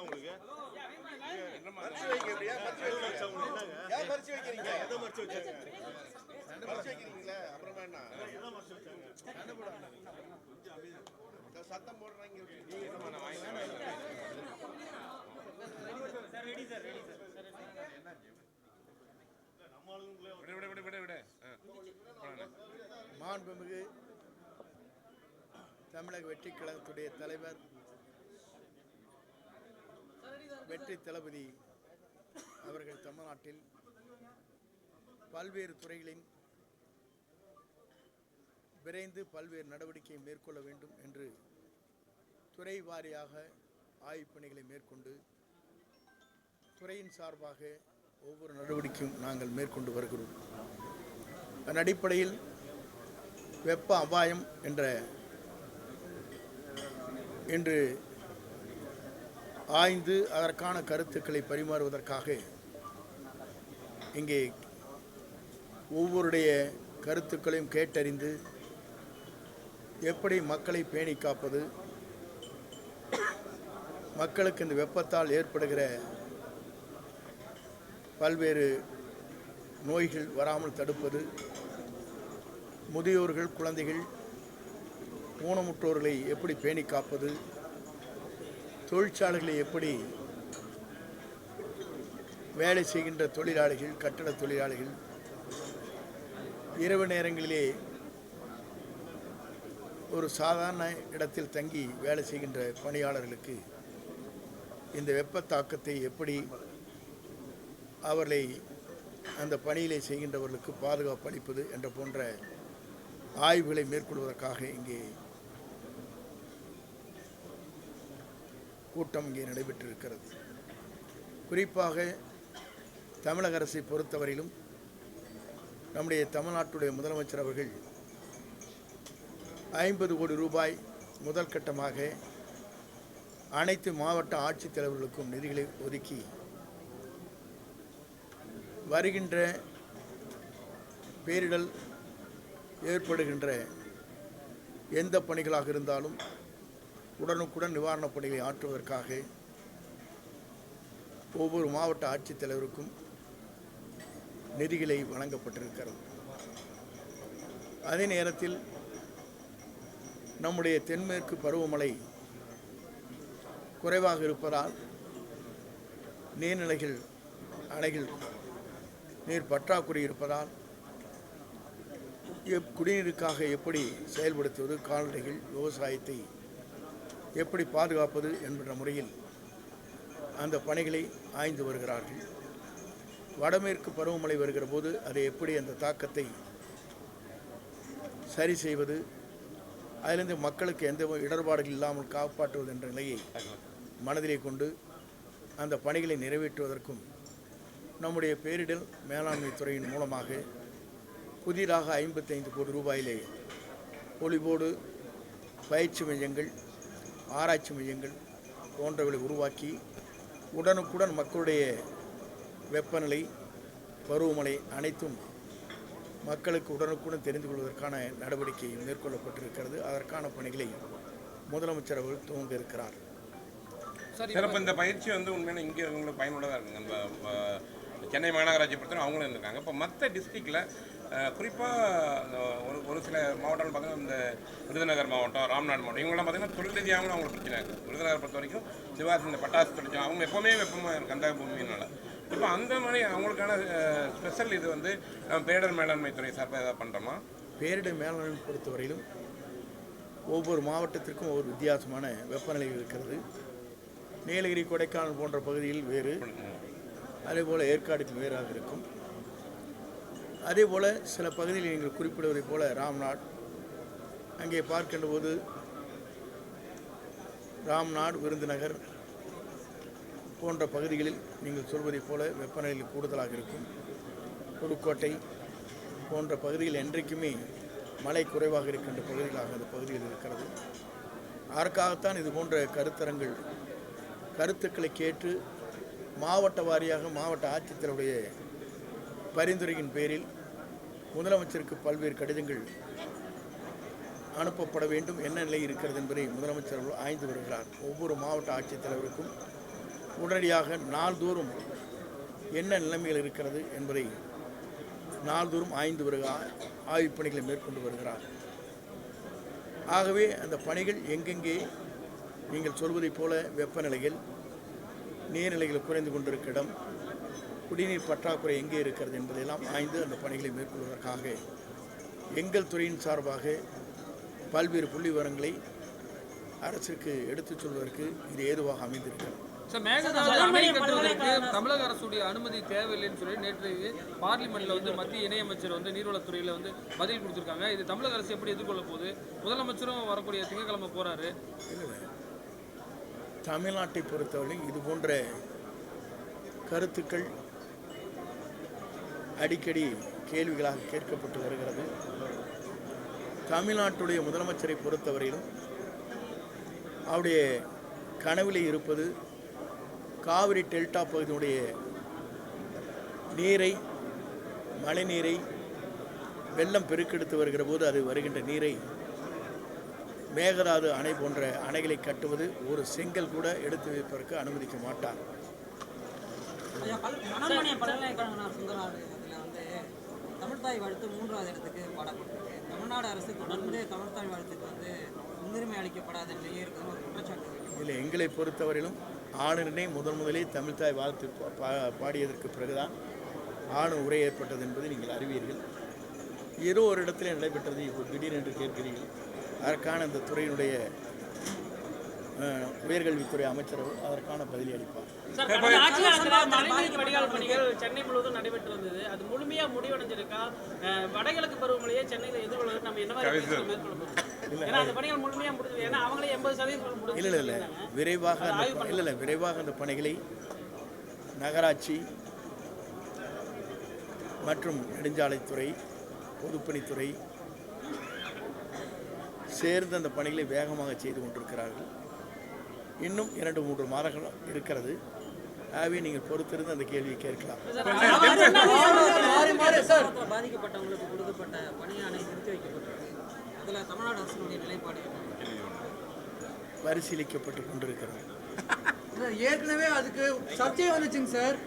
உங்களுக்கு மறைச்சு வைக்க எப்படியா? மறைச்சு வைக்கிறீங்க? எதை மறைச்சு வச்சாங்க? மறைச்சு வைக்கிறீங்களா? அப்புறமா என்ன எதை மறைச்சு வச்சாங்க? சத்தம் போடுறாங்க. மாண்புமிகு தமிழக வெற்றி கழகத்துடைய தலைவர் வெற்றி தளபதி அவர்கள் தமிழ்நாட்டில் பல்வேறு துறைகளின் விரைந்து பல்வேறு நடவடிக்கையை மேற்கொள்ள வேண்டும் என்று துறை வாரியாக ஆய்வுப் பணிகளை மேற்கொண்டு துறையின் சார்பாக ஒவ்வொரு நடவடிக்கையும் நாங்கள் மேற்கொண்டு வருகிறோம். அதன் அடிப்படையில் வெப்ப அபாயம் என்ற இன்று ஆய்ந்து அதற்கான கருத்துக்களை பரிமாறுவதற்காக இங்கே ஒவ்வொருடைய கருத்துக்களையும் கேட்டறிந்து எப்படி மக்களை பேணி காப்பது, மக்களுக்கு இந்த வெப்பத்தால் ஏற்படுகிற பல்வேறு நோய்கள் வராமல் தடுப்பது, முதியோர்கள், குழந்தைகள், ஊனமுற்றோர்களை எப்படி பேணி காப்பது, தொழிற்சாலைகளை எப்படி வேலை செய்கின்ற தொழிலாளிகள், கட்டட தொழிலாளிகள் இரவு நேரங்களிலே ஒரு சாதாரண இடத்தில் தங்கி வேலை செய்கின்ற பணியாளர்களுக்கு இந்த வெப்ப தாக்கத்தை எப்படி அவர்களை அந்த பணியிலே செய்கின்றவர்களுக்கு பாதுகாப்பு அளிப்பது என்ற போன்ற ஆய்வுகளை மேற்கொள்வதற்காக இங்கே கூட்டம் இங்கே நடைபெற்றிருக்கிறது. குறிப்பாக தமிழக அரசை பொறுத்தவரையிலும் நம்முடைய தமிழ்நாட்டுடைய முதலமைச்சர் அவர்கள் 50 கோடி ரூபாய் முதல் கட்டமாக அனைத்து மாவட்ட ஆட்சித்தலைவர்களுக்கும் நிதிகளை ஒதுக்கி வருகின்ற பேரிடர் ஏற்படுகின்ற எந்த பணிகளாக இருந்தாலும் உடனுக்குடன் நிவாரணப் பணிகளை ஆற்றுவதற்காக ஒவ்வொரு மாவட்ட ஆட்சித்தலைவருக்கும் நிதிகளை வழங்கப்பட்டிருக்கிறது. அதே நேரத்தில் நம்முடைய தென்மேற்கு பருவமழை குறைவாக இருப்பதால் நீர்நிலைகள், அணைகள் நீர் பற்றாக்குறை இருப்பதால் குடிநீருக்காக எப்படி செயல்படுத்துவது, கால்நடைகள், விவசாயத்தை எப்படி பாதுகாப்பது என்கிற முறையில் அந்த பணிகளை ஆய்ந்து வருகிறார்கள். வடமேற்கு பருவமழை வருகிற போது அதை எப்படி அந்த தாக்கத்தை சரி செய்வது, அதிலிருந்து மக்களுக்கு எந்த இடர்பாடுகள் இல்லாமல் காப்பாற்றுவது என்ற நிலையை மனதிலே கொண்டு அந்த பணிகளை நிறைவேற்றுவதற்கும் நம்முடைய பேரிடர் மேலாண்மை துறையின் மூலமாக புதிதாக 55 கோடி ரூபாயிலே பொலிவோடு பயிற்சி மையங்கள், ஆராய்ச்சி மையங்கள் போன்றவர்களை உருவாக்கி உடனுக்குடன் மக்களுடைய வெப்பநிலை, பருவமழை அனைத்தும் மக்களுக்கு உடனுக்குடன் தெரிந்து கொள்வதற்கான நடவடிக்கை மேற்கொள்ளப்பட்டிருக்கிறது. அதற்கான பணிகளை முதலமைச்சர் அவர்கள் துவங்க இருக்கிறார். சிறப்பு இந்த பயிற்சி உண்மையான இங்கே உங்களுக்கு பயனுள்ளதாக இருக்குங்க. நம்ம சென்னை மாநகராட்சி பொறுத்தவரை அவங்களும் இருந்திருக்காங்க. இப்போ மற்ற டிஸ்ட்ரிக்டில் குறிப்பாக ஒரு சில மாவட்டங்கள் பார்த்தீங்கன்னா இந்த விருதுநகர் மாவட்டம், ராம்நாடு மாவட்டம் இவங்களாம் பார்த்தீங்கன்னா தொழில் ரீதியாகவும் அவங்களுக்கு பிரச்சனை இருக்குது. விருதுநகர் பொறுத்த வரைக்கும் சிவாசி இந்த பட்டாசு தொழிற்சாலை அவங்க எப்போவுமே வெப்பமாக இருக்குது அந்த பூமியினால. இப்போ அந்த மாதிரி அவங்களுக்கான ஸ்பெஷல் இது பேரிடர் மேலாண்மை துறை சார்பாக ஏதாவது பண்ணுறோமா? பேரிடர் மேலாண்மை பொறுத்தவரையிலும் ஒவ்வொரு மாவட்டத்திற்கும் ஒவ்வொரு வித்தியாசமான வெப்பநிலை இருக்கிறது. நீலகிரி, கொடைக்கானல் போன்ற பகுதியில் வேறு, அதேபோல் ஏற்காடுக்கு வேறாக இருக்கும். அதேபோல் சில பகுதியில் நீங்கள் குறிப்பிடுவதைப் போல ராம்நாடு, அங்கே பார்க்கின்ற போது ராம்நாடு, விருதுநகர் போன்ற பகுதிகளில் நீங்கள் சொல்வதைப் போல வெப்பநிலை கூடுதலாக இருக்கும். புதுக்கோட்டை போன்ற பகுதியில் என்றைக்குமே மழை குறைவாக இருக்கின்ற பகுதிகளாக அந்த பகுதியில் இருக்கிறது. அதற்காகத்தான் இது போன்ற கருத்தரங்கள், கருத்துக்களை கேட்டு மாவட்ட வாரியாக மாவட்ட ஆட்சித்தலைவருடைய பரிந்துரையின் பேரில் முதலமைச்சருக்கு பல்வேறு கடிதங்கள் அனுப்பப்பட வேண்டும், என்ன நிலை இருக்கிறது என்பதை முதலமைச்சர் ஆய்ந்து வருகிறார். ஒவ்வொரு மாவட்ட ஆட்சித்தலைவருக்கும் உடனடியாக நாள்தோறும் என்ன நிலைமையில் இருக்கிறது என்பதை நாள்தோறும் ஆய்வுப் பணிகளை மேற்கொண்டு வருகிறார். ஆகவே அந்த பணிகள் எங்கெங்கே நீங்கள் சொல்வதைப் போல வெப்பநிலைகள், நீர்நிலைகள் குறைந்து கொண்டிருக்க இடம், குடிநீர் பற்றாக்குறை எங்கே இருக்கிறது என்பதையெல்லாம் ஆய்ந்து அந்த பணிகளை மேற்கொள்வதற்காக எங்கள் துறையின் சார்பாக பல்வேறு புள்ளி விவரங்களை அரசுக்கு எடுத்துச் சொல்வதற்கு இது ஏதுவாக அமைந்திருக்கிறது. சார், மேகதாது அணை கட்டுவதற்கு தமிழக அரசுடைய அனுமதி தேவையில்லைன்னு சொல்லி நேற்று பார்லிமெண்ட்ல வந்து மத்திய இணையமைச்சர் வந்து நீர்வளத்துறையில வந்து பதில் கொடுத்திருக்காங்க. இது தமிழக அரசு எப்படி எதிர்கொள்ள போகுது? முதலமைச்சரும் வரக்கூடிய திங்கட்கிழமை போறாரு. தமிழ்நாட்டை பொறுத்தவரை இது போன்ற கருத்துக்கள் அடிக்கடி கேள்விகளாக கேட்கப்பட்டு வருகிறது. தமிழ்நாட்டுடைய முதலமைச்சரை பொறுத்தவரையிலும் அவருடைய கனவிலே இருப்பது காவிரி டெல்டா பகுதியினுடைய நீரை, மழை நீரை வெள்ளம் பெருக்கெடுத்து வருகிற போது அது வருகின்ற நீரை மேகதாது அணை போன்ற அணைகளை கட்டுவது ஒரு செங்கல் கூட எடுத்து வைப்பதற்கு அனுமதிக்க மாட்டார். தமிழ்தாய் வாழ்த்து 3வது இடத்துக்கு பாடப்பட்டிருக்கு. தமிழ்நாடு அரசு தொடர்ந்து தமிழ்தாய் வாழ்த்துக்கு வந்து முன்னுரிமை அளிக்கப்படாத நிலையே இருக்கிறது ஒரு குற்றச்சாட்டு. இல்லை, எங்களை பொறுத்தவரையிலும் ஆளுநரை முதலே தமிழ்தாய் வாழ்த்து பாடியதற்கு பிறகுதான் ஆளுநர் உரை ஏற்பட்டது என்பதை நீங்கள் அறிவீர்கள். ஏதோ ஒரு இடத்துல நடைபெற்றது, இப்போ திடீரென்று கேட்கிறீர்கள். அதற்கான இந்த துறையினுடைய உயர்கல்வித்துறை அமைச்சர் அதற்கான பதிலை அளிப்பார். வடிகால் பணிகள் சென்னை முழுவதும் நடைபெற்று வந்தது. அது முழுமையா முடிவடைஞ்சிருக்கா? வடகிழக்கு பருவமழையை சென்னையில் எதிர்கொள்வது நம்ம என்ன மாதிரி மேற்கொள்ளணும்? ஏன்னா அந்த பணிகள் முழுமையா முடிஞ்சது. ஏன்னா அவங்களே 80% இல்லை விரைவாக அந்த பணிகளை நகராட்சி மற்றும் நெடுஞ்சாலைத்துறை, பொதுப்பணித்துறை சேர்ந்து அந்த பணிகளை வேகமாக செய்து கொண்டிருக்கிறார்கள். இன்னும் 2-3 மாதங்கள் இருக்கிறது. ஆகவே நீங்கள் பொறுத்திருந்து அந்த கேள்வியை கேட்கலாம். பாதிக்கப்பட்டவங்களுக்கு கொடுக்கப்பட்ட பணியாணை நிறுத்தி வைக்கப்பட்டிருக்கு. அதில் தமிழ்நாடு அரசுடைய நிலைப்பாடு பரிசீலிக்கப்பட்டு கொண்டிருக்கிறது. ஏற்கனவே அதுக்கு சர்ச்சை வந்துச்சுங்க சார்.